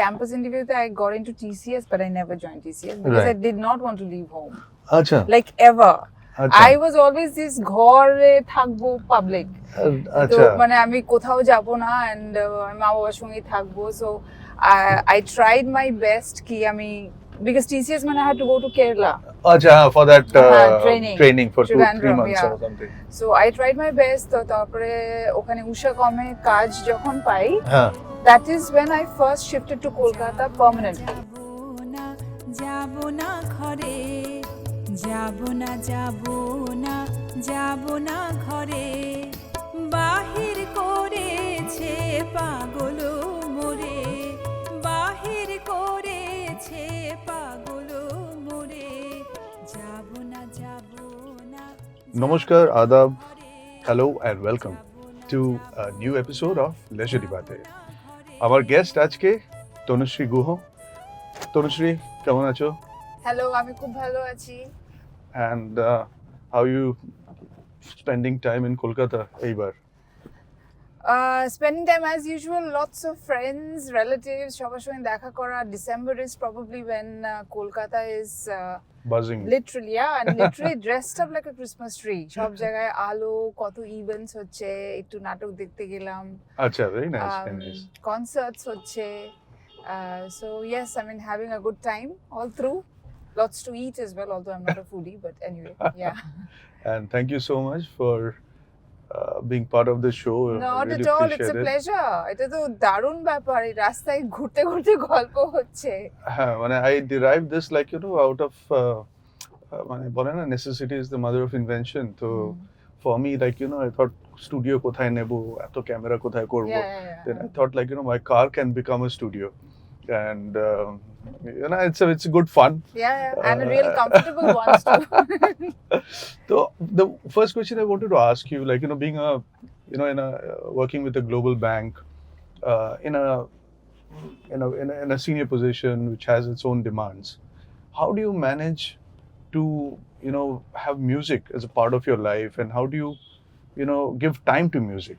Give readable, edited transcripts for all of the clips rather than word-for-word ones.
campus interview I got into TCS, but I never joined TCS because I did not want to leave home. Acha. Like ever. Acha. I was always this ঘরে থাকবো public. তো মানে আমি কোথাও যাব না and আমি মা বাবার সঙ্গেই থাকবো. So I tried my best কি আমি because TCS I had to go to Kerala. Acha, for that training for 2-3 months or something. So I tried my best. তো তারপরে ওখানে উষা কমে কাজ যখন পাই, that is when I first shifted to Kolkata permanently. যাবো না ঘরে, যাবো না যাবো না যাবো না ঘরে, বাহির করেছে পাগল মোরে, বাহির করেছে পাগল মোরে, যাবো না যাবো না. Namaskar, Adab, hello and welcome to a new episode of Leisure Debate. Our guest আজকে Tanusree Guha. Tanusree, কেমন আছো? Hello, আমি খুব ভালো আছি. And how you spending time in Kolkata এইবার? Spending time as usual, lots of friends, relatives, সবার সঙ্গে দেখা করা. December is probably when Kolkata is buzzing. Literally, yeah, and literally dressed up like a Christmas tree. সব জায়গায় আলো, কত events হচ্ছে, একটু নাটক দেখতে গেলাম. আচ্ছা, very nice, very nice. Concerts হচ্ছে. So yes, I mean having a good time all through. Lots to eat as well, although I'm not a foodie, but anyway, yeah. And thank you so much for being part of the show. Not really at all, it's a pleasure. এটা তো দারুণ ব্যাপার, এই রাস্তায় ঘুরতে ঘুরতে গল্প হচ্ছে. When I derived this like out of মানে বলে না necessity is the mother of invention. So for me like I thought studio কোথায় নেব, এত ক্যামেরা কোথায় করব. Then I thought like my car can become a studio. And it's a good fun. Yeah, and a real comfortable one too. So the first question I wanted to ask you, like being a in a working with a global bank, in a senior position which has its own demands, how do you manage to have music as a part of your life, and how do you give time to music?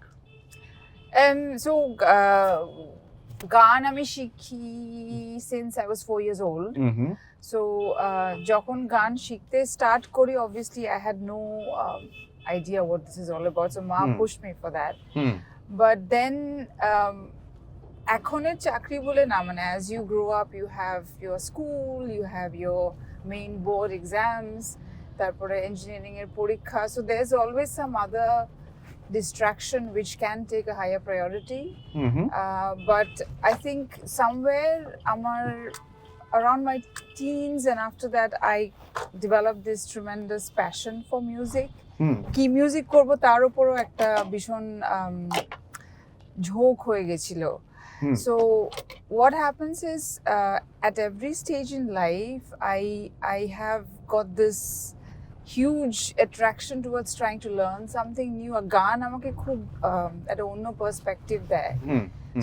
গান আমি শিখি since I was 4 years old. So যখন গান শিখতে start করি, obviously I had no idea what this is all about, so মা pushed me for that. But then এখনের চাকরি বলে না, মানে as you grow up you have your school, you have your main board exams, তারপরে engineering এর পরীক্ষা, so there's always some other distraction which can take a higher priority. But I think somewhere around my teens and after that I developed this tremendous passion for music. কি music করব তার উপরও একটা ভীষণ ঝোঁক হয়ে গেছিল. So what happens is at every stage in life I have got this huge attraction towards trying to learn something new. A গান আমাকে খুব একটা অন্য perspective দেয়.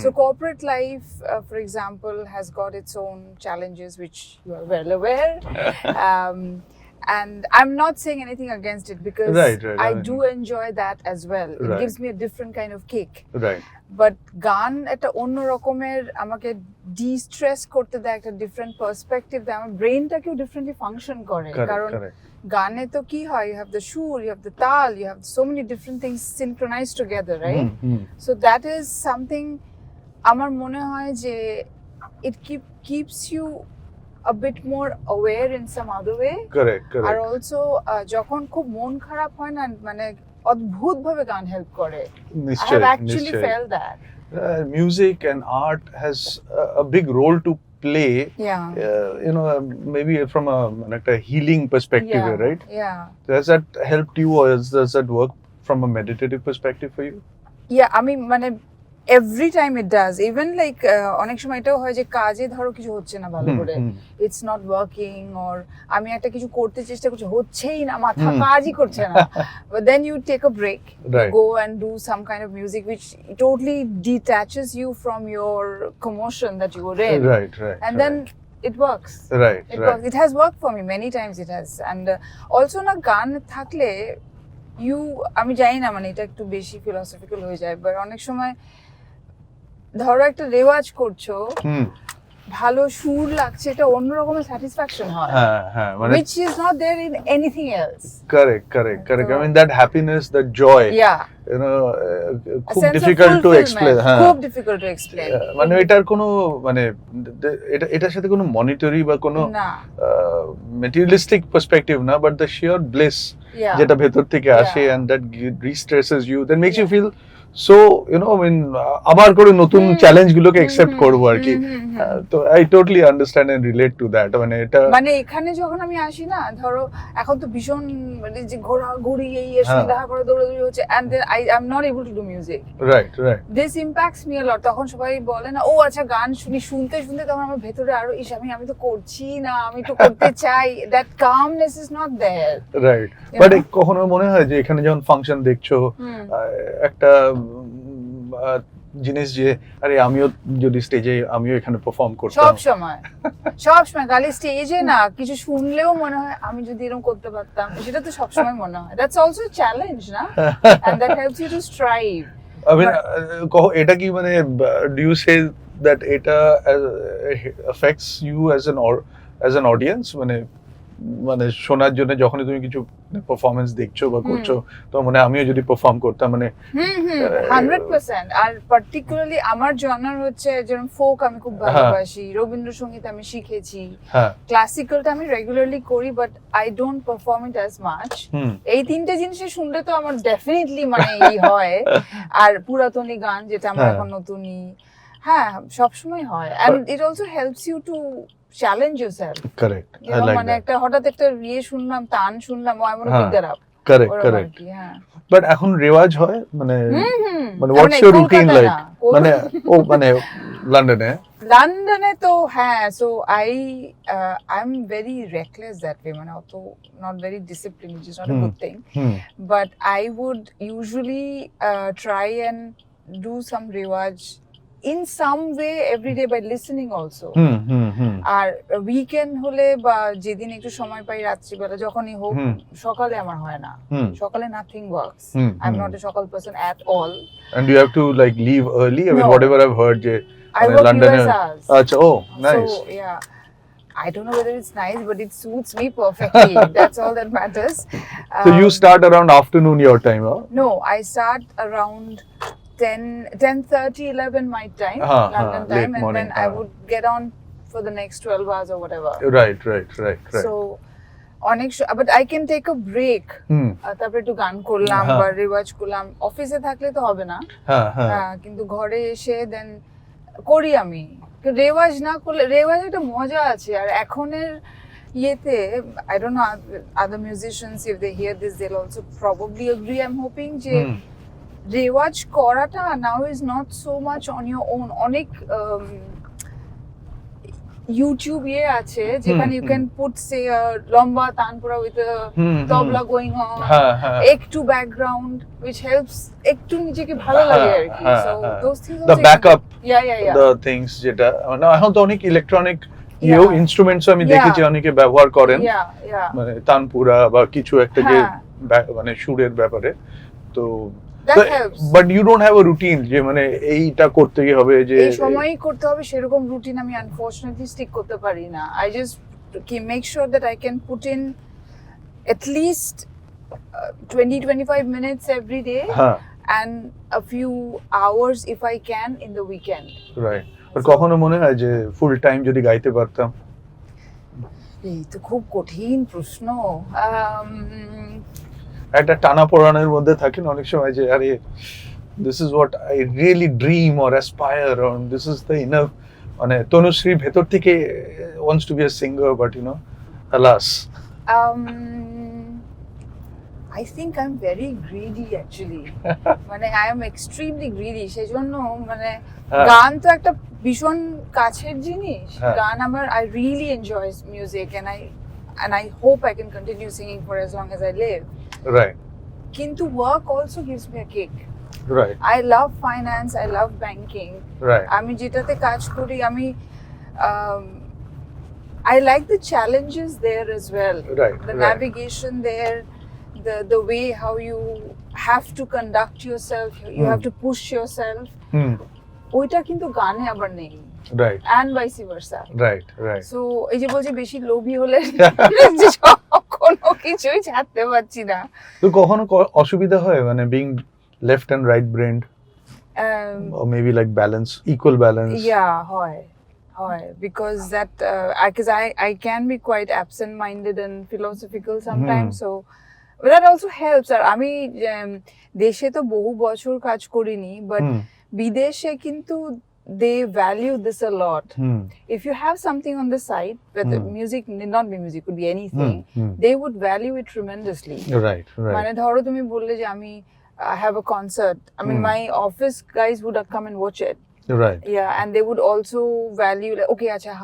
So corporate life, for example, has got its own challenges, which you are well aware. And I'm not saying anything against it because I do enjoy that as well. It gives me a different kind of kick. Right. But গান একটা অন্য রকমের আমাকে de-stress করতে দেয়, একটা different perspective দেয়, আমার ব্রেনটাকেও differently function করে. কারণ গানে তো কি হয়, you have the সুর, you have the তাল, you have so many different things synchronized together, right? So that is something আমার মনে হয় যে it keeps you a bit more aware in some other way. Correct. R also যখন খুব মন খারাপ হয় না, মানে অদ্ভুত ভাবে গান হেল্প করে. I have actually felt that. Music and art has a big role to play. Maybe from a healing perspective, right? Does that help you, or does that work from a meditative perspective for you? Yeah, I mean মানে every time it does. Even like অনেক সময় এটাও হয় যে কাজে ধরো কিছু হচ্ছে না ভালো করে, it's not working, or আমি একটা কিছু করতে চেষ্টা করছি, হচ্ছেই না, মাথা কাজই করছে না. But then you take a break, go and do some kind of music which totally detaches you from your commotion that you were in. Right. And then it works. Right. Works. It has worked for me many times. It has. And also না গান থাকলে আমি জানি না, মানে এটা একটু বেশি ফিলোসফিক্যাল হয়ে যায়, বাট অনেক সময় ধরো একটা রেওয়াজ করছো, ভালো সুর লাগছে, এটা অন্য রকমের স্যাটিসফ্যাকশন হয়, হ্যাঁ মানে which is not there in anything else. correct I mean that happiness, that joy, Yeah, you know, a খুব sense of difficult to fulfillment. explain. খুব difficult to explain. মানে এটার কোনো মানে এটার সাথে কোনো মনিটারি বা কোনো না, materialistic perspective না, but the sheer bliss yeah, যেটা ভেতর থেকে আসে, Yeah. and that re-stresses you, that makes you Yeah. feel so, you know, I mean আবার করে নতুন চ্যালেঞ্জ গুলোকে অ্যাকসেপ্ট করব আর কি। তো I totally understand and relate to that. মানে এটা মানে এখানে যখন আমি আসি না, ধরো এখন তো ভীষণ মানে যে ঘোরাঘুরি এই দেখা করে দৌড়াদৌড়ি হচ্ছে, and then I am not able to do music. Right This impacts me a lot. তখন সবাই বলে না, ও আচ্ছা গান শুনতে তখন আমার ভেতরে আরো আমি তো করছি না, আমি তো করতে চাই, that calmness is not there. Right but কখনো মনে হয় যে এখানে যখন ফাংশন দেখছো একটা জিনিস যে আরে আমিও যদি স্টেজে আমিও এখানে পারফর্ম করতাম, সব সময় খালি স্টেজে না, কিছু শুনলেও মনে হয় আমি যদি এরকম করতে পারতাম, সেটা তো সবসময় মনে হয়। That's also a challenge, না? And that helps you to strive. I mean, এটা কি মানে do you say that এটা affects you as an audience, মানে শোনার জন্য যখন তুমি কিছু পারফরম্যান্স দেখছো বা করছো, তো মানে আমিও যদি পারফর্ম করতাম মানে 100%। আর পার্টিকুলারলি আমার জনার হচ্ছে যেরকম ফোক আমি খুব ভালোবাসি, রবীন্দ্রসঙ্গীত আমি শিখেছি, ক্লাসিক্যালটা আমি রেগুলারলি করি, but I don't perform it as much. এই তিনটে জিনিস শুনলে তো আমার ডেফিনেটলি মানে এই হয়। আর পুরাতনী গান যেটা আমার এখন নতুনই, হ্যাঁ সবসময় হয়। and it also helps you to challenge yourself. Correct. I like মানে that. একটা হঠাৎ একটা শুনলাম, তান শুনলাম, I want to pick that up. Correct. হ্যাঁ But এখন রেওয়াজ হয় মানে মানে what's your routine like? মানে মানে লন্ডনে তো হ্যাঁ, so I'm very reckless that way, মানে অত not very disciplined, which is not a good thing. But I would usually try and do some rewaj in some way every day by listening also. আর weekend হলে বা যেদিন একটু সময় পাই রাত্রিবেলা যখনই হোক, সকালে আমার হয় না, সকালে nothing works. I'm not a সকাল person at all. And you have to like leave early? I mean, No. whatever I've heard যে I work London US hours. আচ্ছা, oh nice. So yeah, I don't know whether it's nice, but it suits me perfectly. That's all that matters. So you start around afternoon your time, huh? No, I start around 10:30, 11 my time, London late time, and morning, then I would get on for the next 12 hours or whatever. Right. So অনেক but I can take a break. তারপরে একটু গান করলাম বা রিওয়াজ করলাম। অফিসে থাকলে তো হবে না, কিন্তু ঘরে এসে দেন করি আমি। রেওয়াজ না করলে, রেওয়াজ একটা মজা আছে। আর এখনের ইয়েতে I don't know other musicians, if they hear this they'll also probably agree, I'm hoping, যে রেওয়াজ করাটা now is not so much on your own. অনেক YouTube আছে যেখানে you can put say a লম্বা তানপুরা with a tabla going on, একটু background which helps একটু নিজেকে ভালো লাগে আর কি। So those things the backup, yeah the things যেটা না এখন তো অনেক ইলেকট্রনিক ইনস্ট্রুমেন্টস আমি দেখেছি অনেকে ব্যবহার করেন, মানে তানপুরা বা কিছু একটা যে মানে সুরের ব্যাপারে। তো but you don't have a routine যে মানে এইটা করতেই হবে, যে এই সময়ই করতে হবে, সেরকম রুটিন আমি আনফরচুনেটলি স্টিক করতে পারি না। I just make sure that I can put in at least 20-25 minutes every day and a few hours if I can in the weekend. Right. but কখনো মনে হয় যে ফুল টাইম যদি গাইতে পারতাম? এই তো খুব কঠিন প্রশ্ন। একটা টানা পোড়ানোর মধ্যে থাকেন অনেক সময় যে আরে this is what I really dream or aspire on, this is the inner, মানে তনুশ্রী ভেতর থেকে wants to be a singer but you know alas. I think I'm very greedy actually. মানে I am extremely greedy, সেজন্য মানে গান তো একটা ভীষণ কাছের জিনিস। গান আমার I really enjoy music and I hope I can continue singing for as long as I live. Right. কিন্তু work also gives me a kick. Right. I love finance, I love banking. Right. আমি যেটাতে কাজ করি আমি I like the challenges there as well. Right. The navigation there, the way how you have to conduct yourself, you have to push yourself. ওইটা কিন্তু গানে আবার নেই। right, and vice versa. right, right. So এই যে বলছি বেশি লোভী হলে যে কোনো কিছুই ছাড়তে পারছি না। তো কখনো অসুবিধা হয় মানে being left and right brained or maybe like balance, equal balance? Yeah, হয় because that because I can be quite absent minded and philosophical sometimes, so but that also helps. আর আমি দেশে তো বহু বছর কাজ করিনি, but বিদেশে কিন্তু they value this a lot. If you have something on the side, whether music, need not be music, could be anything, they would value it tremendously. Right. মানে ধরো তুমি বললে যে আমি have a concert, I mean my office guys would have come and watch it. Right. Yeah, and they would also value like, okay, acha,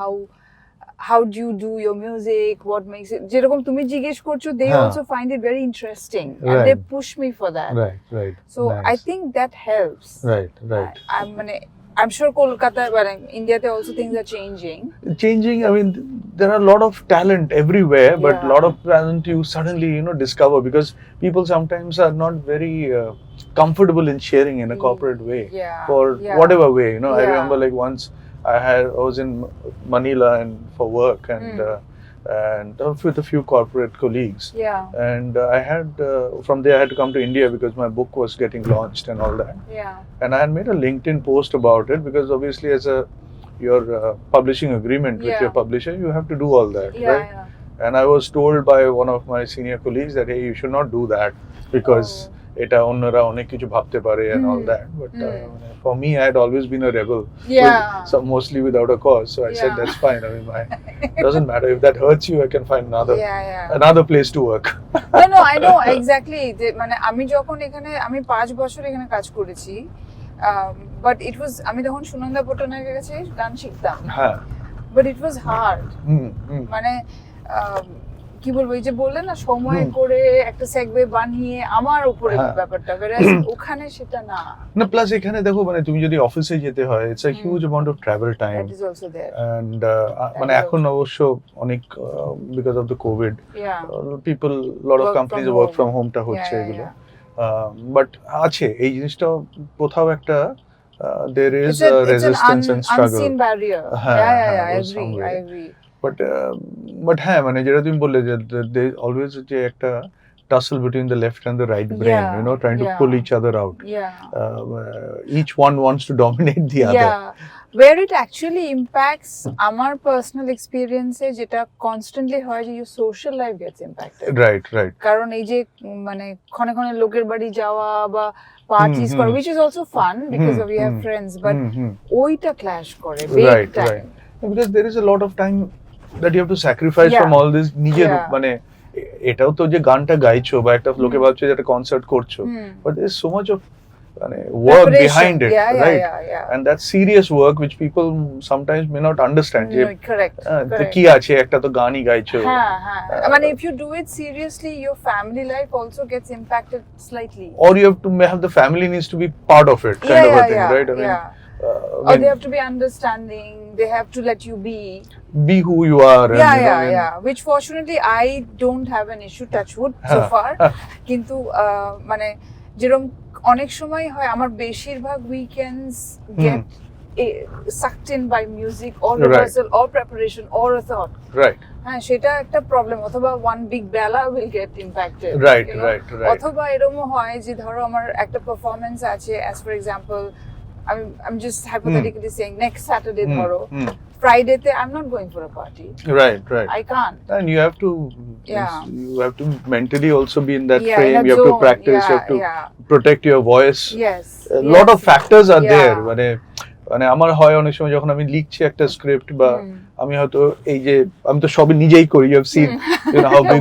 how do you do your music, what makes it, যেরকম তুমি জিজ্ঞেস করছো, they also find it very interesting and they push me for that. Right. So nice. I think that helps. Right. I'm sure Kolkata, but India there also things are changing. I mean, there are a lot of talent everywhere, but a lot of talent you suddenly discover because people sometimes are not very comfortable in sharing in a corporate way for whatever way. I remember like once I was in Manila and for work and with a few corporate colleagues. And I had from there I had to come to India because my book was getting launched and all that. And I had made a LinkedIn post about it because obviously as your publishing agreement with your publisher, you have to do all that, right? And I was told by one of my senior colleagues that hey, you should not do that because এটা অন্যরা অনেক কিছু ভাবতে পারে and all that, but for me I had always been a rebel, so mostly without a cause, so I said that's fine. I mean, doesn't matter if that hurts you, I can find another place to work. No, I know exactly. মানে আমি যখন এখানে আমি 5 বছর এখানে কাজ করেছি, but it was আমি তখন সুনন্দা পটনায়কের কাছে গান শিখতাম, but it was hard. মানে কি বলবো, এই যে বললেন না সময় করে একটা সেগওয়ে বানিয়ে আমার উপরে ব্যাপারটা, ওখানে সেটা না। প্লাস এখানে দেখো মানে তুমি যদি অফিসে যেতে হয়, it's a huge amount of travel time, that is also there, and মানে এখন অবশ্য অনেক because of the Covid people lot of companies work from হোমটা হচ্ছে এগুলো, বাট আছে এই জিনিসটা কোথাও একটা there is a resistance and struggle, unseen barrier. I agree. But হ্যাঁ মানে যেটা তুমি বললে যে they always যে একটা tussle between the left and the right brain, trying to pull each other out. Each one wants to dominate the other. Where it actually impacts আমার personal experience এ যেটা constantly হয় যে your social life gets impacted. Right. কারণ এই যে মানে ক্ষণে ক্ষণে লোকের বাড়ি যাওয়া বা parties করা, which is also fun because we have friends, but ওইটা clash করে big time. Because there is a lot of time that you have to sacrifice from all this নিজের মানে এটাও তো যে গানটা গাইছো বা একটা লোকে ভাবছে যে একটা কনসার্ট করছো, but there is so much of work behind it, right? And that's serious work which people sometimes may not understand. Correct. কি আছে একটা তো গানই গাইছো, মানে if you do it seriously, your family life also gets impacted slightly, or you have to have the family needs to be part of it, kind of a thing, right? I mean, or they have to be understanding, they have to let you be who you are, which fortunately I don't have an issue, touch wood, so far. কিন্তু মানে যেরকম অনেক সময় হয় আমার বেশিরভাগ weekends get sucked in by music or rehearsal or preparation or a thought, right? হ্যাঁ সেটা একটা প্রবলেম, অথবা one big bella will get impacted, right. অথবা এরকম হয় যে ধরো আমার একটা পারফরম্যান্স আছে, as for example I'm just hypothetically saying next Saturday dhoro Friday te I'm not going for a party, right I can't, and you have to mentally also be in that frame, you have to practice, you have to protect your voice, a lot of factors are there. মানে আমার হয় অনেক সময় যখন আমি লিখছি একটা script বা আমি হয়তো এই যে আমি তো সবই নিজেই করি, you have seen how big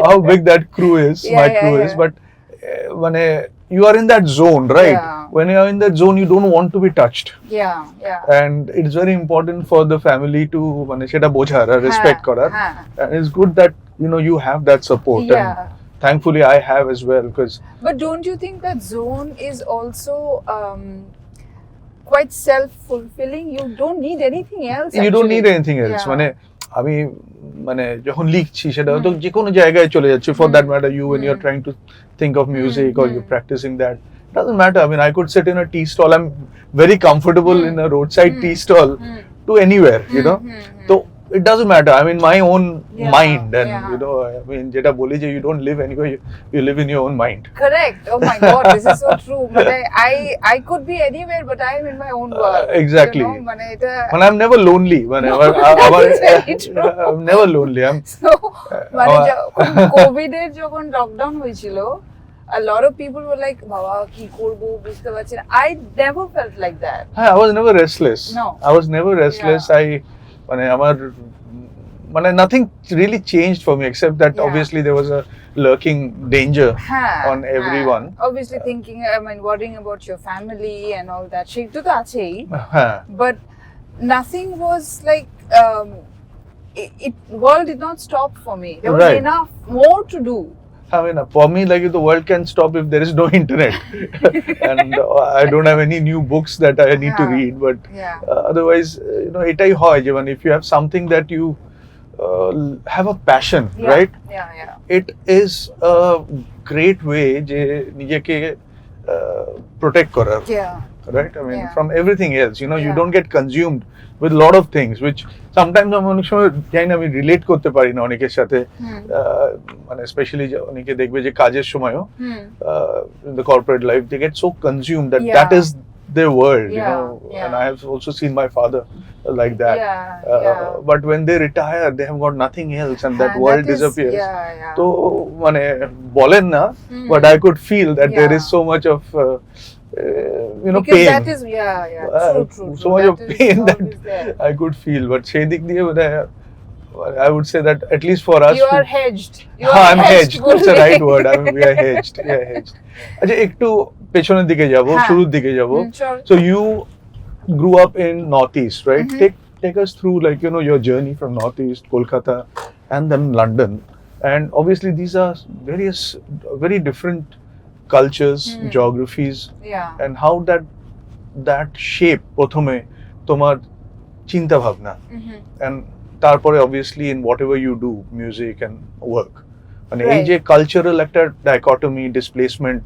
how big that crew is, my crew is, but মানে you are in that zone, right? When you are in that zone you don't want to be touched, and it's very important for the family to মানে সেটা বোঝার আর respect করার, and it's good that you have that support, and thankfully I have as well, because but don't you think that zone is also quite self-fulfilling? You don't need anything else, you don't need anything else. মানে আমি মানে যখন লিখছি সেটা তো যে কোনো জায়গায় চলে যাচ্ছে, for that matter you when you're trying to think of music or you're practicing that, doesn't matter. I mean, I could sit in a tea stall. I'm very comfortable in a roadside tea stall to anywhere, you know. So it doesn't matter. I mean, my own mind, and you know, I mean, jeta boli je, you don't live anywhere. You live in your own mind. Correct. Oh my God, this is so true. But I could be anywhere, but I am in my own world. Exactly. You know, And I'm never lonely. I'm never lonely. So, COVID যখন lockdown হয়েছিল, a lot of people were like, "Baba, ki korbo বুঝতে পারছি না." I never felt like that. I was never restless. No. I was never restless. Nothing really changed for me except that obviously there was a lurking danger on everyone. Obviously thinking, I mean, worrying about your family and all that. Shektu to achei. But nothing was like, world did not stop for me. There was enough more to do. I mean, for me, like the world can stop if there is no internet, and I don't have any new books that I need to read. But otherwise, you know, etai hoy even if you have something that you have a passion, right? It is a great way je nijeke protect korar, right? I mean, from everything else, you know, you don't get consumed with a lot of things, which sometimes আমি relate করতে পারি না অনেকের সাথে, মানে specially অনেকে দেখবে যে কাজের সময়ও in the corporate life they get so consumed that is their world, you know. And I have also seen my father like that. But when they retire, they have got nothing else, and that world disappears. So মানে বলেন না, but I could feel that there is so much of you know, because pain. That is true. So much of pain that I could feel. But সেই দিক দিয়ে I would say that at least for us, you are hedged. I'm hedged. That's the right word. I mean, we are hedged. আচ্ছা একটু পেছনের দিকে যাব, শুরুর দিকে যাব. So you grew up in Northeast, right? Take us through, like, you know, your journey from Northeast, Kolkata, and then London. And obviously these are various very different cultures, geographies, and how that shape প্রথমে তোমার চিন্তা ভাবনা, and তারপরে obviously in whatever you do, music and work, মানে এই যে cultural একটা dichotomy, displacement,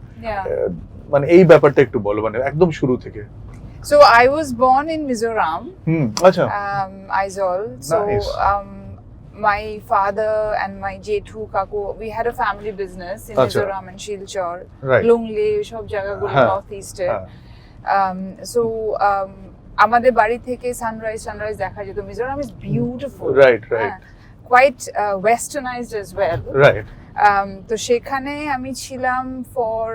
মানে এই ব্যাপারটা একটু বলো, মানে একদম শুরু থেকে. So I was born in Mizoram. আচ্ছা. Aizawl. So my father and my Jethu Kaku, we had a family business in Mizoram and Silchar, Lungle, সব জায়গাগুলো Northeast এ. So আমাদের বাড়ি থেকে সানরাইজ দেখা যেত. Mizoram is beautiful. Right. Quite westernized as well. Right. তো সেখানে আমি ছিলাম for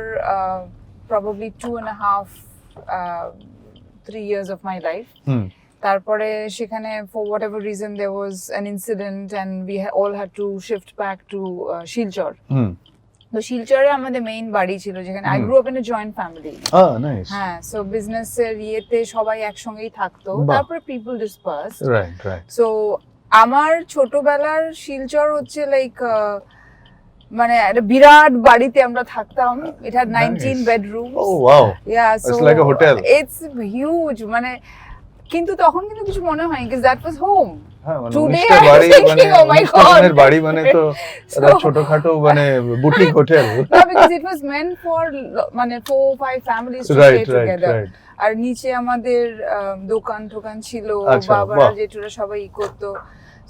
probably 2.5-3 years of my life. তারপরে সেখানে for whatever reason there was an incident and we all had to shift back to Silchar. তো শিলচরে আমাদের মেইন বাড়ি ছিল, যেখানে I grew up in a joint family. Nice. হ্যাঁ, so business এর ইয়েতে সবাই একসঙ্গেই থাকতো. তারপরে people dispersed. Right. So আমার ছোটবেলার শিলচর হচ্ছে লাইক মানে একটা বিরাট বাড়িতে আমরা থাকতাম. It had 19 bedrooms. Oh wow. Yeah, so it's like a hotel. It's huge. মানে কিন্তু তখন কিন্তু কিছু মনে হয়নি, because that was home. Today I was thinking, oh my God. বাড়ি মানে তো ছোটখাটো মানে boutique hotel. No, because it was meant for মানে 4-5 families to stay together. আর নিচে আমাদের দোকান ছিল, বাবারা জেঠুরা সবাই করতো.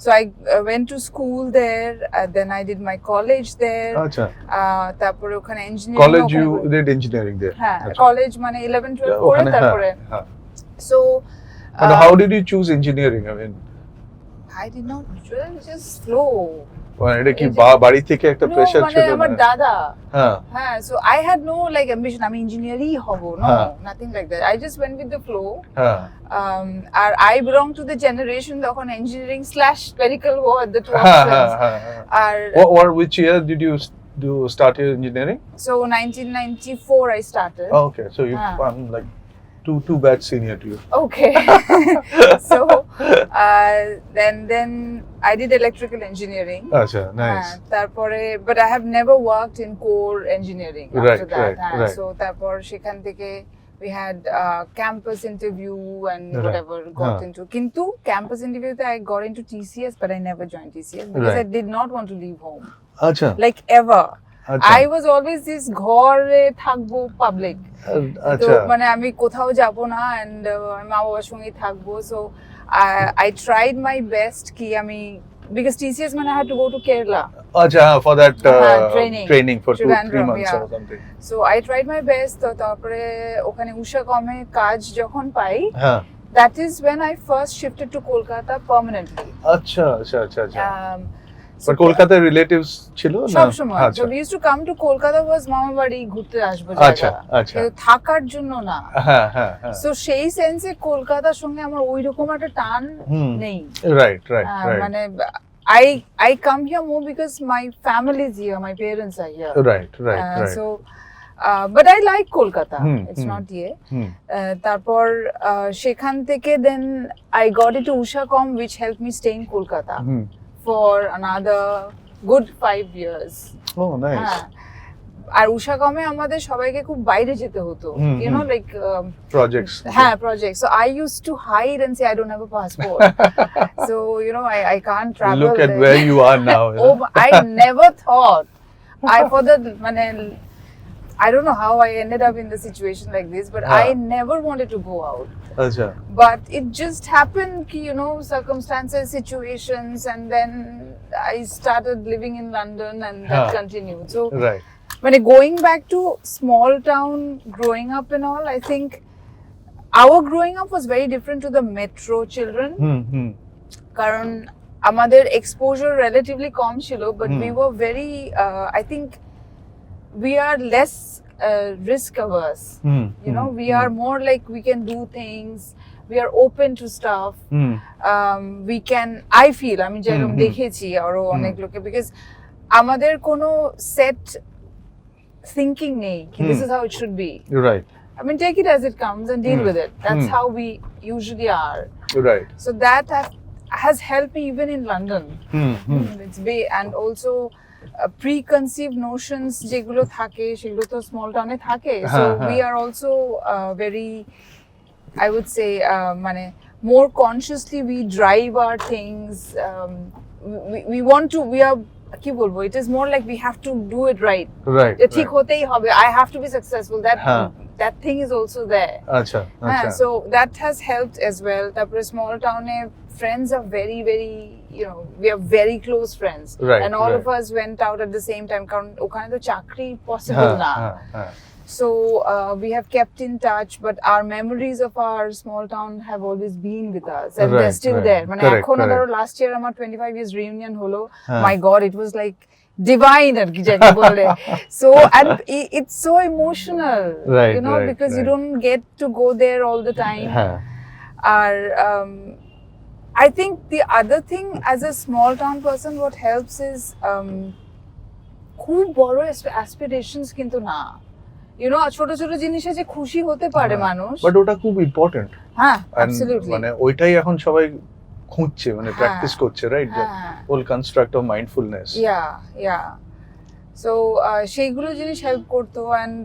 So I went to school there, then I did my college there. তারপরে ওখানে engineering. College you did engineering there? হ্যাঁ, college মানে 11-12 করে তারপরে. So but how did you choose engineering? I mean, I did not just flow. এটা কি বাড়ি থেকে একটা প্রেসার ছিল? মানে আমার দাদা. হ্যাঁ, so I had no like ambition আমি ইঞ্জিনিয়ারই হব, no, nothing like that. I just went with the flow. R I belong to the generation তখন engineering/medical were the two options. Or which year did you start your engineering? So 1994 I started. Okay, so I'm like too bad senior to you. Okay. So then I did electrical engineering. Acha, nice. Tarpore, but I have never worked in core engineering after that. Right. So tarpor shekhan theke we had campus interview and whatever got into. Kintu campus interview I got into TCS, but I never joined TCS because I did not want to leave home. Acha. Like ever. I was always this ঘরে থাকবো public, তো মানে আমি কোথাও যাব না, and আমি মা বাবার সঙ্গে থাকবো. So I tried my best ki ami, because TCS I had to go to Kerala. For that training for 2-3 months or something. So I tried my best. তো তারপরে ওখানে উষা কমে কাজ যখন পাই, that is when I first shifted to Kolkata permanently. আচ্ছা. But Kolkata relatives ছিল না? সব সময়. So we used to come to Kolkata was মামা বাড়ি ঘুরতে আসবো জায়গা, থাকার জন্য না. So সেই সেন্সে কলকাতার সঙ্গে আমার ওই রকম একটা টান নেই. Right. মানে I come here more because my family is here, my parents are here. Right. So but I like Kolkata. It's not here. তারপর সেখান থেকে then I got into Ushacom, which helped me stay in Kolkata for another good 5 years. Oh, nice. আর উষাকমে আমাদের সবাইকে খুব বাইরে যেতে হতো, you know, like projects. Projects. So I used to hide and say I don't have a passport. So you know, I can't travel. Look at where you are now. Oh, I never thought. I don't know how I ended up in the situation like this, but I never wanted to go out. But it just happened, you know, circumstances, situations, and then I started living in London, and that continued. So when going back to small town growing up and all, I think our growing up was very different to the metro children. Karon amader exposure relatively কম ছিল, but we were very I think we are less risk averse. You know, we are more like we can do things, we are open to stuff. We can, I feel, I mean যেরকম দেখেছি আরো অনেক লোকে, because আমাদের কোনো set thinking নেই this is how it should be. Right. I mean, take it as it comes and deal with it. That's how we usually are. Right. So that has helped me even in London. And also preconceived notions যেগুলো থাকে সেগুলো তো small town এ থাকে. So we are also very, I would say, মানে more consciously we drive our things. We want to, we are, কি বলবো, it is more like we have to do it right. ঠিক হতেই হবে, I have to be successful. That thing is also there. So that has helped as well. তারপরে small town A friends are very, you know, we are very close friends. And all of us went out at the same time, কারণ ওখানে তো চাকরি possible না. So we have kept in touch, but our memories of our small town have always been with us, and they're still there. মানে এখনো ধরো last year আমার 25 years reunion হলো, my god, it was like divine আর কি যাকে বলে. So and it's so emotional, you know, because you don't get to go there all the time. I think the other thing as a small town person, what helps is খুব বড় aspirations কিন্তু না, you know, ছোট ছোট জিনিসে যে খুশি হতে পারে মানুষ, বাট ওটা খুব ইম্পর্টেন্ট. absolutely. মানে ওইটাই এখন সবাই খুঁজছে, মানে প্র্যাকটিস করছে, right? Whole construct of mindfulness. So সেইগুলো জিনিস হেল্প করতো, and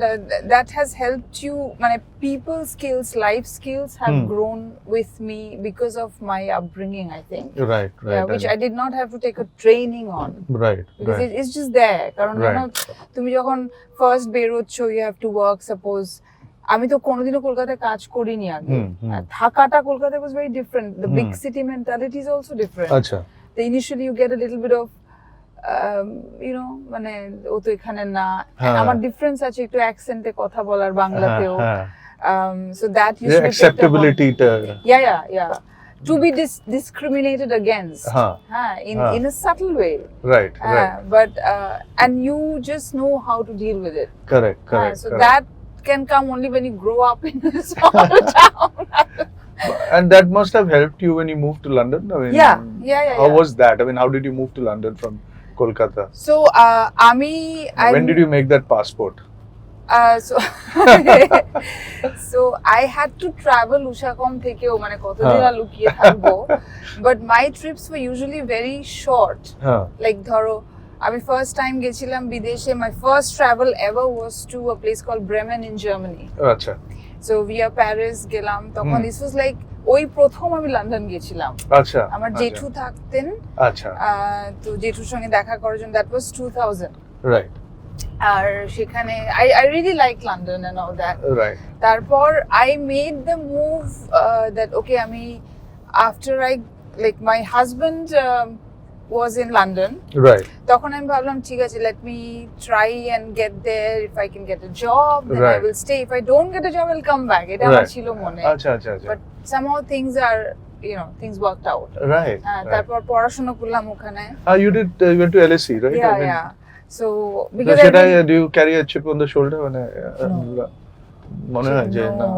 that has helped you, মানে people skills, life skills have grown with me because of my upbringing, I think. Right. Which I did not have to take a training on. Because it's just there. কারণ তুমি যখন first বেরোচ্ছ, you have to work, suppose আমি তো কোনোদিনও কলকাতায় কাজ করিনি আগে, থাকাটা কলকাতায় was very different. The big city mentality is also different. Initially you get a little bit of you know, মানে ও তো এখানে না, আমার ডিফারেন্স আছে একটু অ্যাকসেন্টে কথা বলার বাংলাতেও. So that used to be acceptability to be discriminated against in a subtle way, right. But and you just know how to deal with it. Correct. So that can come only when you grow up in a small town. And that must have helped you when you moved to London. I mean, how was that? I mean, how did you move to London from Kolkata? So when did you make that passport? So I had to travel Ushacom থেকেও, মানে কতদিন আর লুকিয়ে থাকবো, but my trips were usually very short. Like ধরো আমি first time গেছিলাম বিদেশে, my first travel ever was to a place called Bremen in Germany. আচ্ছা. So via Paris গেলাম, তখন this was like ওই প্রথম আমি লন্ডন গেছিলাম. আচ্ছা. আমার জেঠু থাকতেন, আচ্ছা, তো জেঠুর সঙ্গে দেখা করার জন্য, that was 2000. Right. আর সেখানে I really like London and all that. Right. তারপর I made the move that okay আমি after I like my husband was in London. Right. তখন আমি ভাবলাম ঠিক আছে let me try and get there if I can get a job then I Right. will stay if I don't get a job I'll come back এটা আমার Right. ছিল মনে আচ্ছা. but somehow things are things worked out. Right. তারপর পড়াশোনা করলাম ওখানে. You went to LSE, right? Yeah. So because সেটা do you carry a chip on the shoulder মানে মনে হয় যে না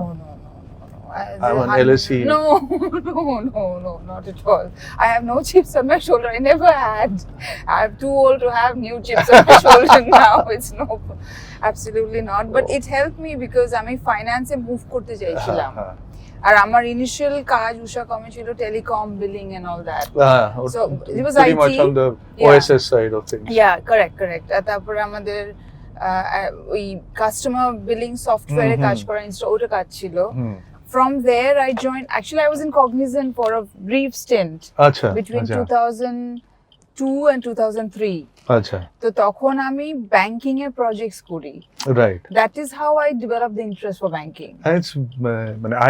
I'm on LSE. No, not at all. I have no chips on my shoulder. I never had. I'm too old to have new chips on my shoulder now. It's no, absolutely not. But it helped me because আমি ফাইন্যান্সে move করতে চাইছিলাম। আর আমার initial কাজ উষা কমে ছিল telecom billing and all that so it was pretty IT much on the OSS side of things. Yeah, correct. তারপরে আমাদের ওই কাস্টমার বিলিং সফটওয়্যারে কাজ করা ওটা কাজ ছিল। From there I joined, actually I was in Cognizant for a brief stint between 2002 and 2003. আচ্ছা তো তখন আমি ব্যাংকিং এর প্রজেক্টস করি। Right. That is how I developed the interest for banking. And it's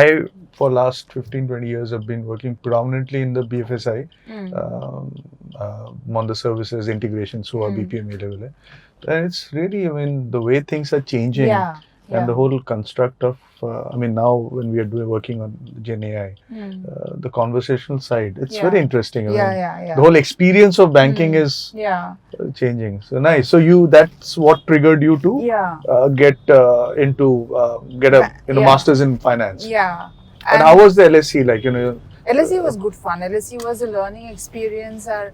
I for last 15-20 years have been working predominantly in the BFSI on the services integration through our BPMA level. And it's really, I mean, the way things are changing and the whole construct of now when we are working on Gen AI, the conversational side, it's very interesting. The whole experience of banking is changing. So nice. So that's what triggered you to get a master's in finance. And how was the LSE like? LSE was good fun. LSE was a learning experience. আর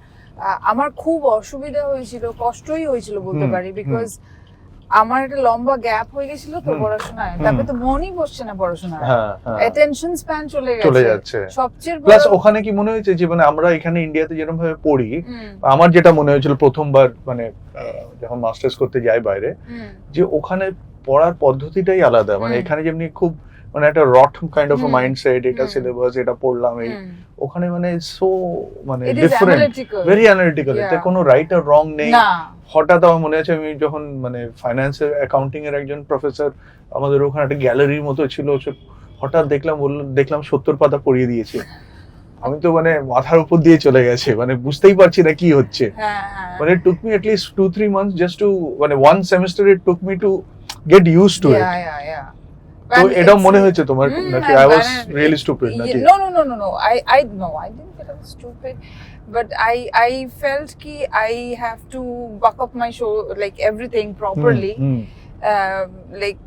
আমার খুব অসুবিধা হয়েছিল, কষ্টই হয়েছিল বলতে পারি, because আমার একটা লম্বা গ্যাপ হয়ে গেছিল তো পড়াশোনায়, তারপরে তো মনই বসছে না পড়াশোনায়, অ্যাটেনশন স্প্যান চলে যাচ্ছে। সবচেয়ে প্লাস ওখানে কি মনে হয়েছে যে আমরা এখানে ইন্ডিয়াতে যেরকম ভাবে পড়ি, আমার যেটা মনে হয়েছিল প্রথমবার যখন মাস্টার্স করতে যাই বাইরে, যে ওখানে পড়ার পদ্ধতিটাই আলাদা। এখানে যেমনি খুব একটা রট কাইন্ড অফ মাইন্ডসেট, এটা সিলেবাস, এটা পড়লাম, এই ওখানে সো ডিফারেন্ট, ভেরি অ্যানালিটিক্যাল, এতে কোনো রাইট আর রং নেই। হঠাৎ আমার মনে আছে আমি যখন ফাইন্যান্সের অ্যাকাউন্টিং এর একজন প্রফেসর আমাদের ওখানে একটা গ্যালারির মতো ছিল, হঠাৎ দেখলাম 70 পাতা পড়িয়ে দিয়েছে। আমি তো মাথার উপর দিয়ে চলে গেছে, বুঝতেই পারছি না কি হচ্ছে। it took me at least 2-3 months just to one semester it took me to get used to it. তো এটা মনে হয়েছে তোমার নাকি I was really stupid নাকি? No. I didn't feel I was stupid, but I felt ki I have to buck up my show like everything properly. Like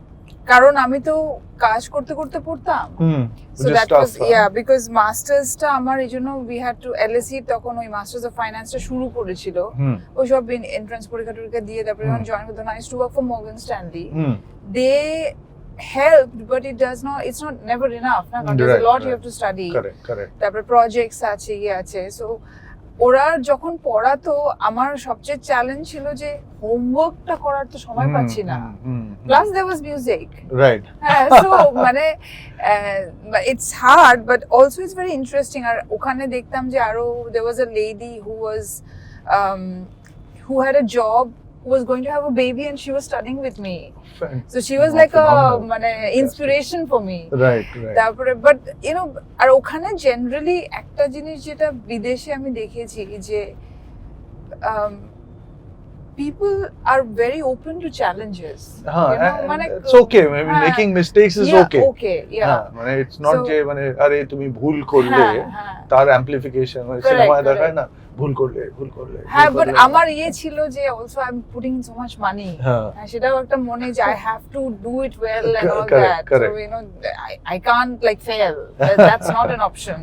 কারণ আমি তো কাজ করতে করতে পড়তাম, so that was because masters টা আমার এইজন্য we had to LSE তখন ওই মাস্টার্স অফ ফাইন্যান্সটা শুরু করেছিল, ওই সব এন্ট্রান্স পরীক্ষা দিয়ে তারপরে যখন জয়েন করতে I used to work for Morgan Stanley. They helped, but it's not never enough na, there's a lot you have to study. Correct. তারপরে প্রজেক্টস আছে, so ওরা যখন পড়াতো আমার সবচেয়ে চ্যালেঞ্জ ছিল যে হোমওয়ার্কটা করার তো সময় পাচ্ছি না, plus there was music, right? So it's hard but also it's very interesting. আর ওখানে দেখতাম যে আরো there was a lady who had a job, who was going to have a baby and she was studying with me. So she was like a inspiration for me. Right. তারপরে but আর ওখানে generally একটা জিনিস যেটা বিদেশে আমি দেখেছি যে people are very open to challenges. It's okay. Making mistakes is okay. It's not যে আরে তুমি ভুল করলে তার amplification সিনেমায় দেখায় না, ভুল করলে but আমার ছিল যে also I'm putting so much money, সেটাও একটা মনে যে I have to do it well and all that. So I can't like fail. That's not an option.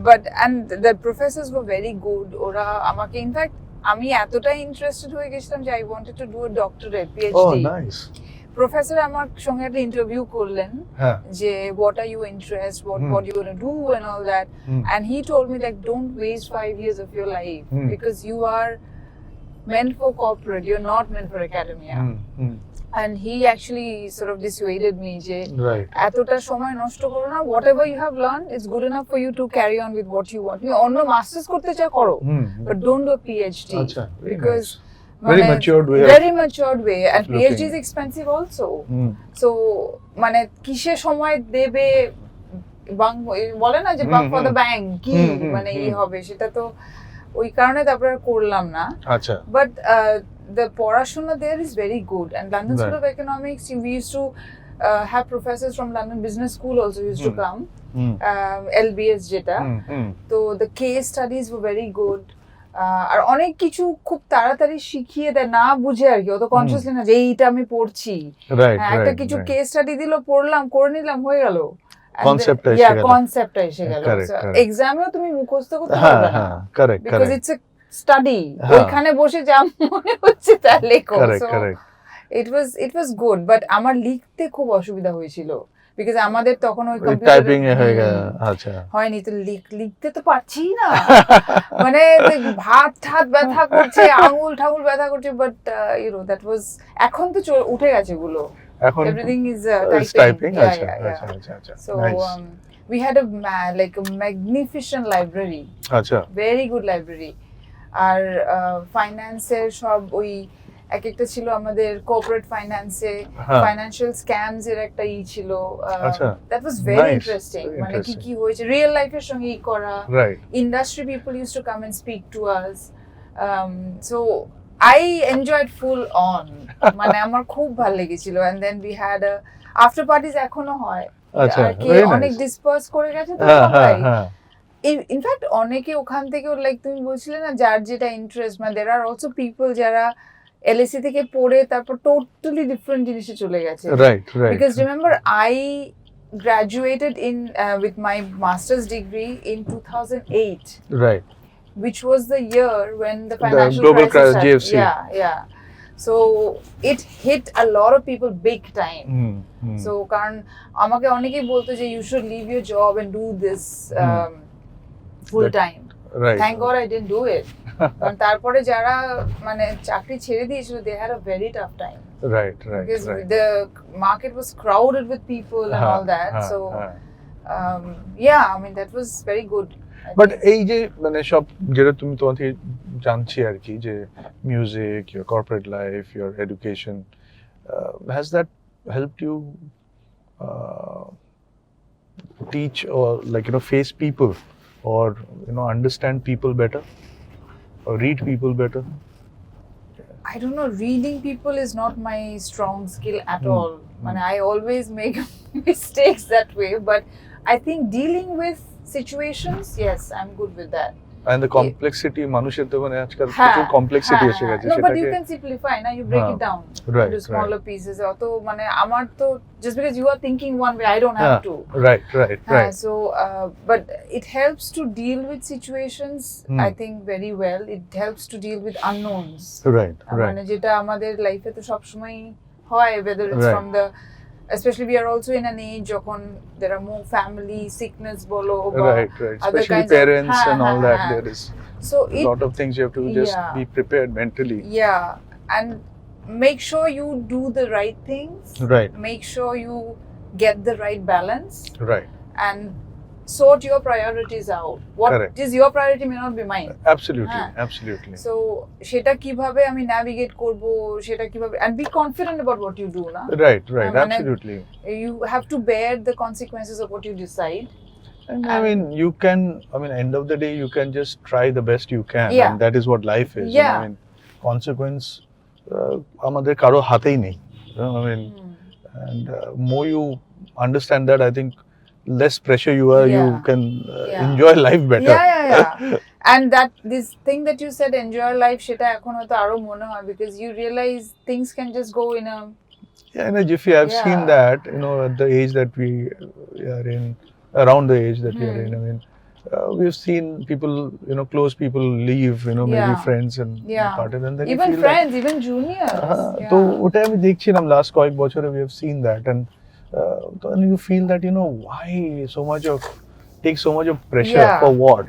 But the professors were very good. ওরা আমাকে in fact আমি এতটাই interested হয়ে গেছিলাম যে I wanted to do a doctorate, PhD. Oh, nice. Professor আমার সঙ্গে একটা ইন্টারভিউ করলেন যে what are you interested, what you going to do and all that, and he told me like don't waste 5 years of your life because you are meant for corporate, you're not meant for academia. And he actually sort of dissuaded me যে এতটা সময় নষ্ট করো না, whatever you have learned it's good enough for you to carry on with what you want. তুমি অন্য masters করতে চাও করো, but don't do a PhD, because very matured way. Very matured way, and PhD is expensive also. So মানে কিসে সময় দেবে বলে না যে bank for the bank কি মানে এই হবে সেটা তো ওই কারণে তারপরে করলাম না। আচ্ছা। But the পড়াশোনা there is very good, and London School of Economics we used to have professors from London Business School also used to come, LBS যেটা, তো the case studies were very good. আর অনেক কিছু খুব তাড়াতাড়ি শিখিয়ে দেয়, না বুঝে আর কি, অত কনসিয়াসলি না যে এইটা আমি পড়ছি, একটা কিছু কেস স্টাডি দিল, পড়লাম, করে নিলাম, হয়ে গেল, কনসেপ্টটা এসে গেল। এক্সামেও তুমি মুখস্থ করতে পারবে না, বিকজ ইটস এ স্টাডি, ওইখানে বসে যা মনে হচ্ছে তা লেখো। ইট ওয়াজ গুড, বাট আমার লিখতে খুব অসুবিধা হয়েছিল, বিকজ আমাদের তখন ওই টাইপিং এ হয়ে গেল। আচ্ছা, হয়নি তো, লিখতে তো পারছি না, মানে হাত ব্যথা করছে, আঙুল ঠাঙুল ব্যথা করছে, but you know that was, এখন তো উঠে গেছে গুলো, এখন এভরিথিং ইজ টাইপিং। আচ্ছা আচ্ছা। So we had a magnificent library, আচ্ছা, very good library, আর ফাইন্যান্সের সব ওই এক একটা ছিল, আমাদের কোঅপারেট ফাইন্যান্সে ফাইন্যান্সিয়াল স্ক্যামস এর একটা ছিল, দ্যাট ওয়াজ ভেরি ইন্টারেস্টিং, মানে কি কি হয়েছে রিয়েল লাইফের সঙ্গে করা, industry people use to come and speak to us, so I enjoyed full on, মানে আমার খুব ভালো লেগেছিল। and then we had a after parties এখনো হয়, আচ্ছা, অনেক ডিসপার্স করে গেছে তো সবাই, ইনফ্যাক্ট অনেকে ওখান থেকে, লাইক তুমি বলছিলে না যার যেটা ইন্টারেস্ট, মানে there are also people যারা এলএসসি থেকে পড়ে তারপর টোটালি ডিফারেন্ট জিনিসে চলে গেছে, because remember I graduated in with my master's degree in 2008, which was the year when the financial crisis started. Yeah. So it hit a lot of people big time. So কারণ আমাকে অনেকেই বলতো যে you should leave your job and do this full time. Thank God I didn't do it. কারণ তারপরে যারা মানে চাকরি ছেড়ে দিয়েছিল, they had a very tough time. Because the market was crowded with people and all that. So yeah, I mean that was very good. But এই যে মানে সব যেটা তুমি তোমার থেকে জানছি আর কি, যে music, your corporate life, your education, has that helped you teach or like face people, or understand people better, or read people better? I don't know, reading people is not my strong skill at all. I always make mistakes that way, but I think dealing with situations, yes, I'm good with that. And the complexity, মানুষের তো মানে আজকাল প্রচুর complexity এসে গেছে, সেটাকে, no, but you can simplify, না, you break it down into smaller pieces. অত মানে আমার তো, just because you are thinking one way, I don't have to. Right. So but it helps to deal with situations, I think, very well. It helps to deal with unknowns. Right. মানে যেটা আমাদের লাইফে তো সব সময় হয়, whether it's from the, especially we are also in an age যখন there are more family sickness bolo, right, especially parents and all that, there is so a lot of things you have to just be prepared mentally, and make sure you do the right things, make sure you get the right balance, and sort your priorities out. What is your priority may not be mine. Absolutely. So সেটা কিভাবে আমি navigate করব, সেটা কিভাবে, and be confident about what you do, na? Right. Absolutely. You have to bear the consequences of what you decide. And I mean, you can, end of the day, you can just try the best you can, and that is what life is. I mean, consequence আমাদের কারো হাতেই নেই, and more you understand that, I think less pressure you are, you can enjoy life better. And that this thing that you said, enjoy life, সেটা এখন হয়তো আরো মনে হয়, because you realize things can just go in a Jiffy. I've seen that, at the age that we are in, around the age that we are in, we've seen people, close people leave, maybe friends and parted, and then even friends, even juniors. তো ওটা আমি দেখছিলাম last কয়েক বছরে, we have seen that, and you feel that why take so much of pressure for what,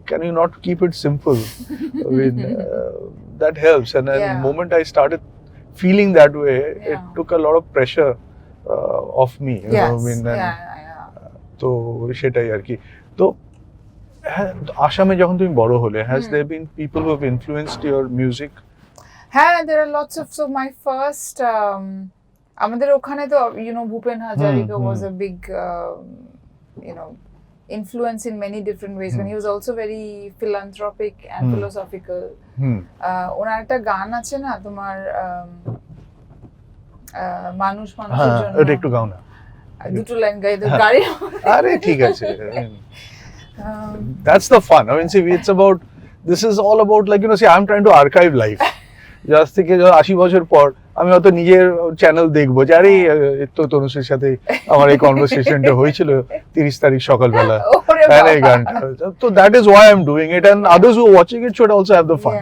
can you not keep it simple? That helps, and then the moment I started feeling that way, it took a lot of pressure off me, তো সেটাই আর কি। তো আসামে যখন তুমি বড় হলে, has there been people who have influenced your music? হ্যাঁ, there are lots of, so my first আমাদের ওখানে তো Bhupen Hazarika was a big influence in many different ways, when he was also very philanthropic and philosophical. ওনার একটা গান আছে না তোমার মানুষ মানুষের জন্য, এটা একটু গাও না, দুটো লাইন গাই দাও গাড়ি। আরে ঠিক আছে, that's the fun. I mean, see, it's about, this is all about, like, see, I'm trying to archive life. Just থেকে 80 বছর পর আমি হয়তো নিজের চ্যানেল দেখবো যে আরে তো তনুশ্রীর সাথে আমার এই কনভারসেশনটা হয়েছিল 30 তারিখ সকালবেলা, এই গানটা। তো that is why I'm doing it, and others who are watching it should also have the fun,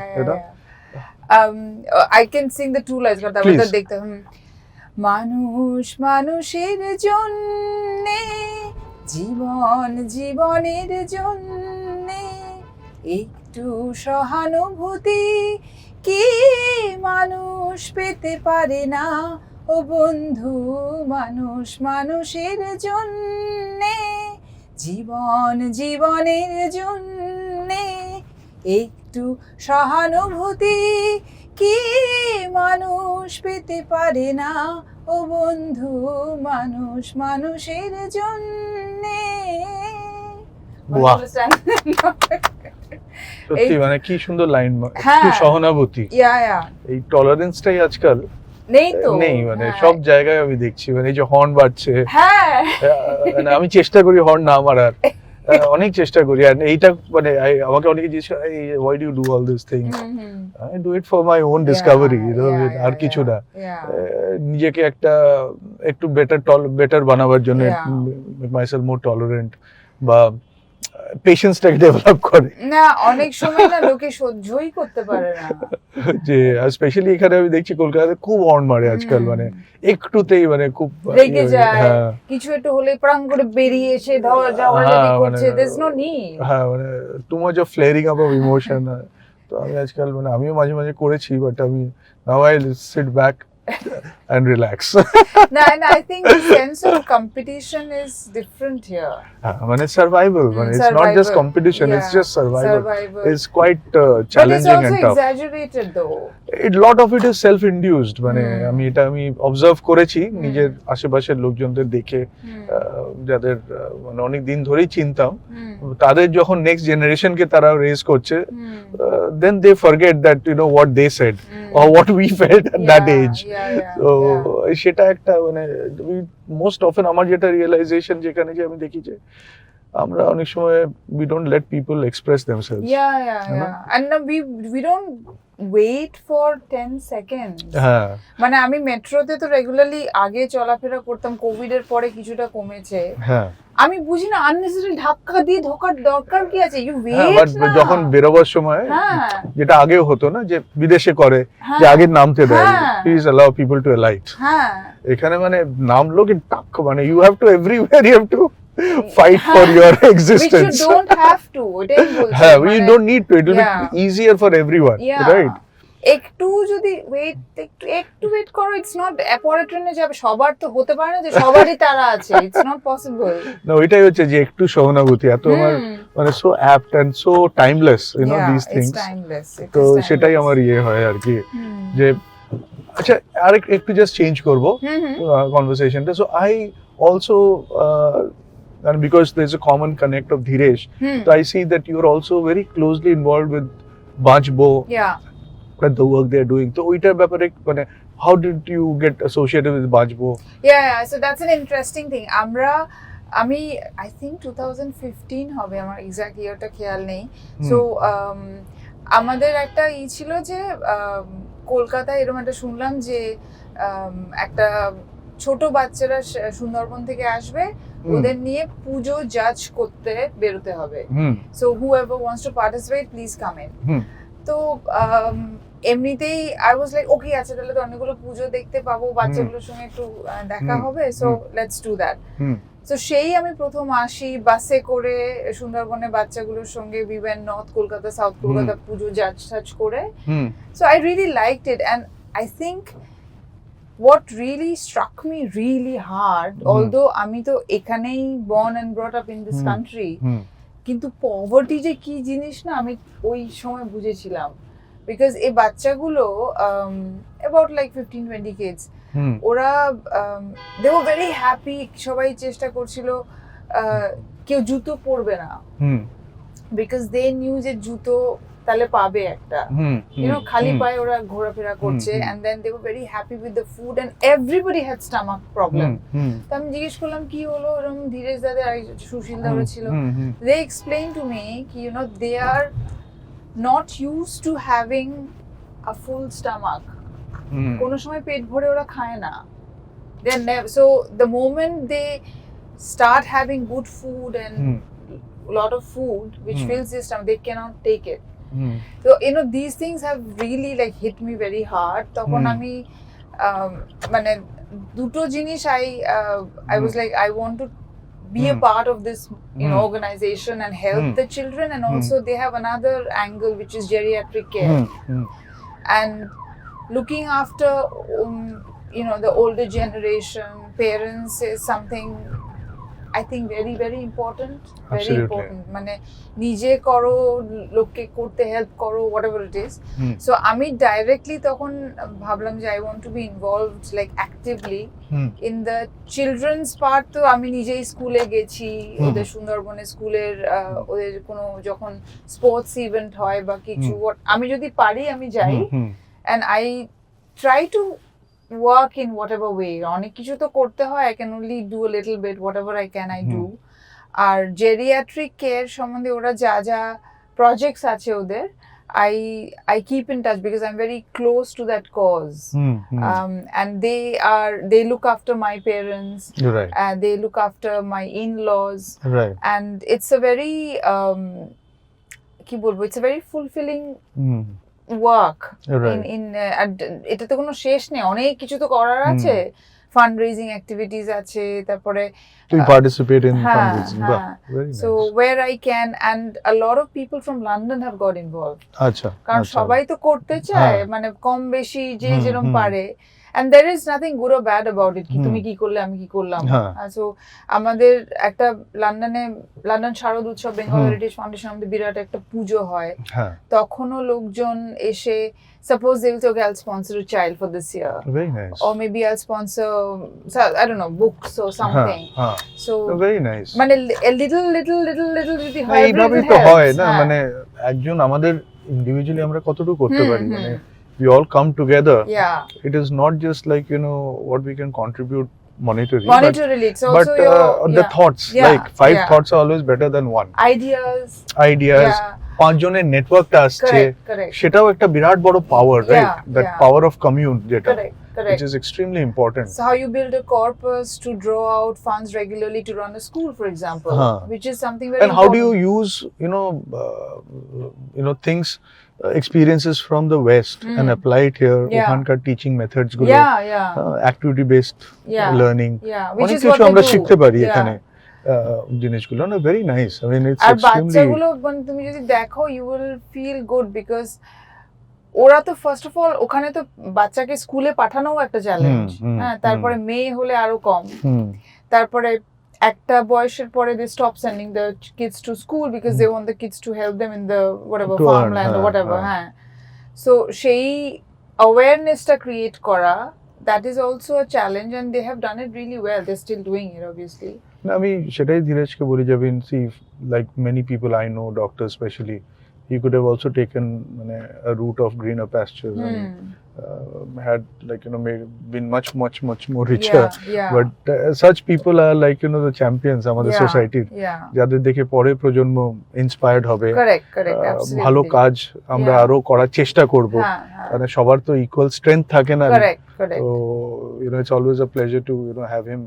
I can sing the two lines, but I দেখতে মানুষ মানুষের জন্যে, জীবন জীবনের জন্যে, একটু সহানুভূতি কি মানুষ পেতে পারে না ও বন্ধু, মানুষ মানুষের জন্যে, জীবন জীবনের জন্যে, একটু সহানুভূতি কি মানুষ পেতে পারে না ও বন্ধু, মানুষ মানুষের জন্যে। সত্যি মানে কি সুন্দর লাইন, একটু সহানুভূতি। এই টলারেন্সটাই আজকাল নেই, মানে সব জায়গায় আমি দেখছি, মানে এই যে হর্ন বাজছে, মানে আমি চেষ্টা করি হর্ন না মারার, অনেক চেষ্টা করি। আর এইটা মানে আমাকে অনেকে জিজ্ঞেস করে why do you do all these things? I do it for my own discovery, আর কিছু না, নিজেকে একটু বেটার বানাবার জন্য, make myself more tolerant, বা পেশেন্সটাকে ডেভেলপ করে না। অনেক সময় না লোকে সহ্যই করতে পারে না, যে স্পেশালি এখানে আমি দেখছি কলকাতাতে খুব হর্ন মারে আজকাল, মানে একটুতেই মানে খুব রেগে যায়, কিছু একটু হলে প্রাং করে বেরিয়ে এসে ঝগড়াঝাটি করছে, there is no need, মানে too much of flaring up of emotion. তো আমি আজকাল মানে আমিও মাঝে মাঝে করেছি, বাট আমি now I sit back and relax. No, and I think the sense of competition is different here. When it's survival, when it's not just competition, it's just survival. It's quite challenging and tough. But it's also exaggerated though. A lot of it is self-induced. মানে আমি observe করেছি নিজের আশেপাশের লোকজনদের দেখে, যাদের মানে অনেক দিন ধরেই চিনতাম, তাদের যখন নেক্সট জেনারেশনকে তারা রেজ করছে, then they forget that what they said or what we felt at that age. So সেটা একটা মানে মোস্ট অফেন আমার যেটা রিয়েলাইজেশন যেখানে যে আমি দেখি যে আমরা অনেক সময় we don't let people express themselves. And we don't wait for 10 seconds. মানে আমি মেট্রোতে তো রেগুলারলি আগে চলাফেরা করতাম, কোভিড এর পরে কিছুটা কমেছে, আমি বুঝি না আননেসেসারি ধাক্কা দিয়ে ঢোকার দরকার কি আছে, ইউ ওয়েট না। যখন বেরোবার সময় যেটা আগেও হতো না, যে বিদেশে করে যে আগে নামতে দেয়, please allow people to alight, এখানে মানে নামলো কি টাক, মানে you have to everywhere you have to fight for your existence, which you don't have to, ওটাই বলছি, you don't need to, it will be easier for everyone, right? একটু যদি একটু ওয়েট করো, ইটস নট পরে ট্রেনে যাবে, সবার তো হতে পারে না যে সবারই তারা আছে, ইটস নট পসিবল। না, ওইটাই হচ্ছে যে একটু সহানুভূতি, এত আমার মানে so apt and so timeless, this things, তো সেটাই আমার হয় আর কি। যে আচ্ছা আর একটু জাস্ট চেঞ্জ করবো কনভারসেশনটা, so I also and because there's a common connect of Dhiresh, so I see that you're also very closely involved with Bajbo, and the work they're doing. So oitar byapare mane how did you get associated with Bajbo? So that's an interesting thing. আমি I think 2015 হবে, আমার exact ইয়ারটা খেয়াল নেই। So আমাদের একটা ছিল যে কলকাতায় এরকম একটা শুনলাম যে একটা ছোট বাচ্চারা সুন্দরবন থেকে আসবে, ওদের নিয়ে পুজো জাজ করতে বেরোতে হবে, so whoever wants to participate please come in. তো এমনিতেই আই ওয়াজ লাইক ওকে, আচ্ছা তাহলে তো অনেকগুলো পুজো দেখতে পাবো, বাচ্চাগুলোর সঙ্গে একটু দেখা হবে, সো লেটস ডু দ্যাট। তো সেই আমি প্রথম আসি বাসে করে সুন্দরবনে বাচ্চাগুলোর সঙ্গে, we went north Kolkata, south Kolkata পুজো জাজ করে, so I really liked it. And I think what really struck me really hard, although আমি তো এখানেই born and brought up in this country, কিন্তু পভার্টি যে কি জিনিস না আমি ওই সময় বুঝেছিলাম। because এই বাচ্চাগুলো about like 15-20 kids ওরা they were very happy, সবাই চেষ্টা করছিল কেউ জুতো পরবে না, because they knew যে জুতো তাহলে পাবে একটা, you know, খালি পায়ে ওরা ঘোরাফেরা করছে, and then they were very happy with the food and everybody had stomach problem. তো আমি জিজ্ঞেস করলাম কি হলো, এরকম ধীরেশ দাদা আর সুশীল দাদা ছিল, they explained to me কি you know they are not used to having a full stomach. কোনো সময় পেট ভরে ওরা খায় না, they never, so the moment they start having good food and a lot of food which fills their stomach, they cannot take it. So you know these things have really like hit me very hard. তখন আমি মানে দুটো জিনিস I was like I want to be a part of this you know organization and help the children, and also they have another angle which is geriatric care and looking after you know the older generation parents is something I think very very important. Very important. মানে নিজে করো, লোককে করতে help করো, whatever it is. So আমি directly তখন ভাবলাম যে I want to be involved like actively in the children's part. তো আমি নিজেই স্কুলে গেছি, ওদের সুন্দরবনে স্কুলের ওদের কোনো যখন স্পোর্টস ইভেন্ট হয় বা কিছু, আমি যদি পারি আমি যাই, and I try to work in whatever way. অনেক কিছু তো করতে হয়, I can only do a little bit, whatever I can I do. R geriatric care সম্বন্ধে ওরা যা যা projects আছে ওদের, I keep in touch because I'm very close to that cause. And they look after my parents, right, and they look after my in-laws, right, and it's a very কি বলবো, it's a very fulfilling work. in এটা তো কোনো শেষ নেই, অনেক কিছু তো করার আছে, ফান্ড রেজিং অ্যাক্টিভিটিস আছে, তারপরে to participate in fundraising. Very nice. So where I can, and a lot of people from London have got involved. আচ্ছা, কারণ সবাই তো করতে চায়, মানে কম বেশি যে যেরকম পারে, and there is nothing good or bad about it কি তুমি কি করলে আমি কি করলাম। So আমাদের একটা লন্ডন শারদ উৎসব বেঙ্গল হেরিটেজ ফাউন্ডেশন আমাদের বিরাট একটা পুজো হয়, তখনও লোকজন এসে suppose they will say, okay, I'll sponsor a child for this year. Very nice. Or maybe I'll sponsor, I don't know, books or something. So very nice. মানে a little যদি হয়, এইভাবেই তো হয় না, মানে একজন আমাদের ইন্ডিভিজুয়ালি আমরা কতটুকু করতে পারি, মানে we all come together. It is not just like you know what we can contribute monetarily, it's also the thoughts, like 5 thoughts are always better than one. Ideas পাঁচজনের নেটওয়ার্কটা আসছে, সেটাও একটা বিরাট বড় পাওয়ার, right, that power of commune যেটা, which is extremely important. So how you build a corpus to draw out funds regularly to run a school, for example, which is something very important. And how do you use you know things, experiences from the West and apply it here? ওখানকার teaching methods গুলো, activity based learning, অনেক কিছু আমরা শিখতে পারি এখানে জিনিসগুলো, না, very nice. I mean it's extremely, আর বাচ্চাগুলো তুমি যদি দেখো you will feel good because ওরা তো ফার্স্ট অফ অল ওখানে তো বাচ্চাকে স্কুলে পাঠানোও একটা চ্যালেঞ্জ, হ্যাঁ, তারপরে মেয়ে হলে আরো কম, তারপরে একটা বয়সের পরে they stop sending the kids to school because they want the kids to help them in the whatever farmland or whatever. হ্যাঁ, so সেই awareness-টা create করা, that is also a challenge, and they have done it really well. They're still doing it, obviously. আমি সেটাই ধীরেজকে বলি, যাবেন, see, like many people I know, doctors especially, he could have also taken a route of greener pastures and had like been much more richer. But such people are like the champions আমাদের society, যাদের দেখে পরে প্রজন্ম inspired হবে, ভালো কাজ আমরা আরো করার চেষ্টা করব, মানে সবার তো ইকুয়াল স্ট্রেংথ থাকে না, so it's always a pleasure to have him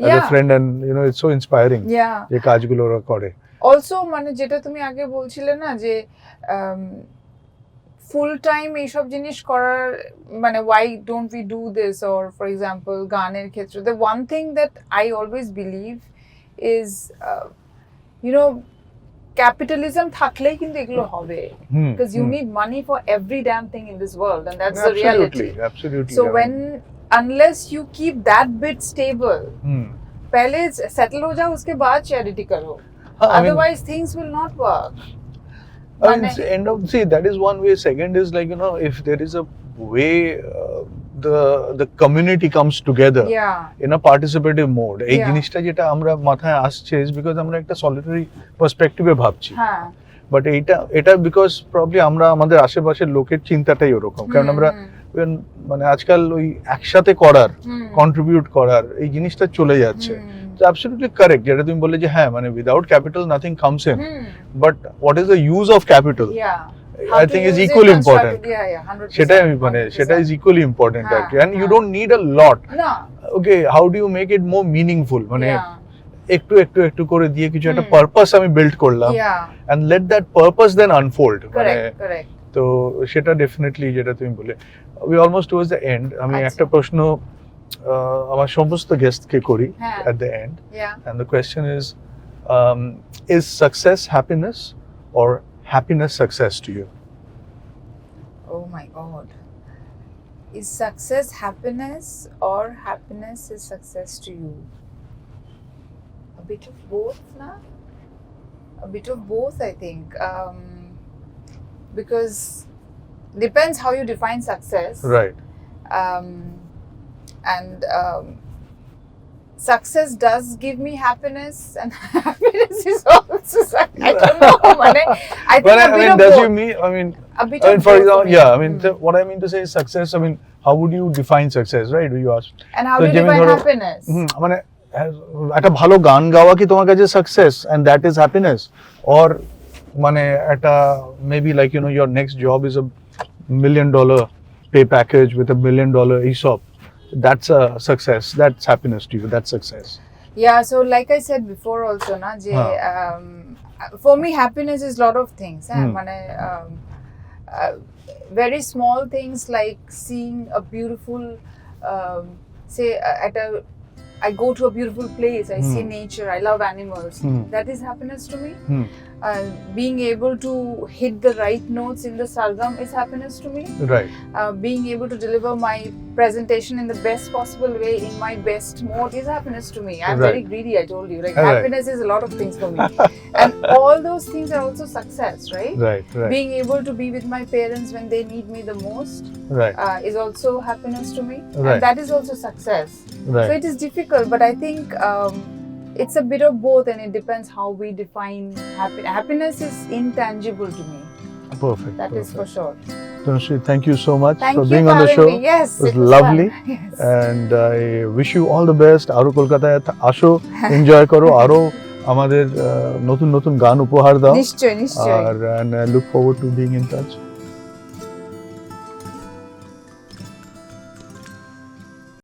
as a friend, and it's so inspiring যে কাজগুলো ওরা করে। অলসো মানে যেটা তুমি আগে বলছিলে না যে ফুল টাইম এইসব জিনিস করার, মানে why don't we do this, or for example গানের ক্ষেত্রে, the one thing that I always believe is capitalism থাকলেই কিন্তু এগুলো হবে, because you need money for every damn thing in this world, and that's the reality. Absolutely. So unless you keep that bit stable, पहले settle हो जाओ, उसके बाद charity करो, otherwise things will not work. I mean, end of see that is one way. Second is like if there is a way the community comes together in a participative mode. এই জিনিসটা যেটা আমরা মাথায় আসছে is because আমরা একটা solitary perspective এ ভাবছি। But এটা বিকজ প্রবলি আমরা আমাদের আশেপাশের লোকের চিন্তাটাই ওরকম, কারণ আমরা মানে আজকাল ওই একসাথে করার কন্ট্রিবিউট করার এই জিনিসটা চলে যাচ্ছে। Absolutely correct যেটা তুমি বললে যে হ্যাঁ মানে without capital nothing comes in, but what is the use of capital I think is equally important. সেটাই আমি মানে সেটা is equally important actually, and you don't need a lot. Okay, how do you make it more meaningful? মানে একটু একটু একটু করে দিয়ে কিছু একটা পারপাস আমি বিল্ড করলাম, and let that purpose then unfold. Correct. তো সেটা ডেফিনেটলি যেটা তুমি বলে, we almost towards the end. আমি একটা প্রশ্ন আমার সমস্ত গেস্টকে করি at the end, and the question is success happiness or happiness success to you? Oh my God. Is success happiness or happiness is success to you? A bit of both, na? A bit of both, I think. Because depends how you define success. Right. And success does give me happiness, and happiness is also I don't know, I think a bit of does both. you mean I mean A bit I mean of for both example for me. I mean what I mean to say is success. I mean how would you define success, right? Do you ask? And how do you define happiness? মানে একটা ভালো গান গাওয়া কি তোমার কাছে success and that is happiness, or মানে একটা maybe like your next job is $1 million pay package with $1 million ESOP, that's a success, that's happiness to you, that's success. Yeah, so like I said before also na for me happiness is lot of things. Very small things like seeing a beautiful say I go to a beautiful place, I see nature, I love animals, that is happiness to me. Being able to hit the right notes in the sargam is happiness to me. Right. Being able to deliver my presentation in the best possible way in my best mode is happiness to me. I'm very greedy, I told you. Like happiness is a lot of things for me. And all those things are also success, right? Right. Being able to be with my parents when they need me the most is also happiness to me. And that is also success. So it is difficult, but I think it's a bit of both, and it depends how we define happiness is intangible to me. Perfect. That is for sure. Tanusree, thank you so much Thank for you being for on the having show. me. Yes, it was lovely. Yes. And I wish you all the best. আরো কলকাতায় আসো, enjoy করো, আরো আমাদের নতুন নতুন গান উপহার দাও। নিশ্চয়ই and I look forward to being in touch.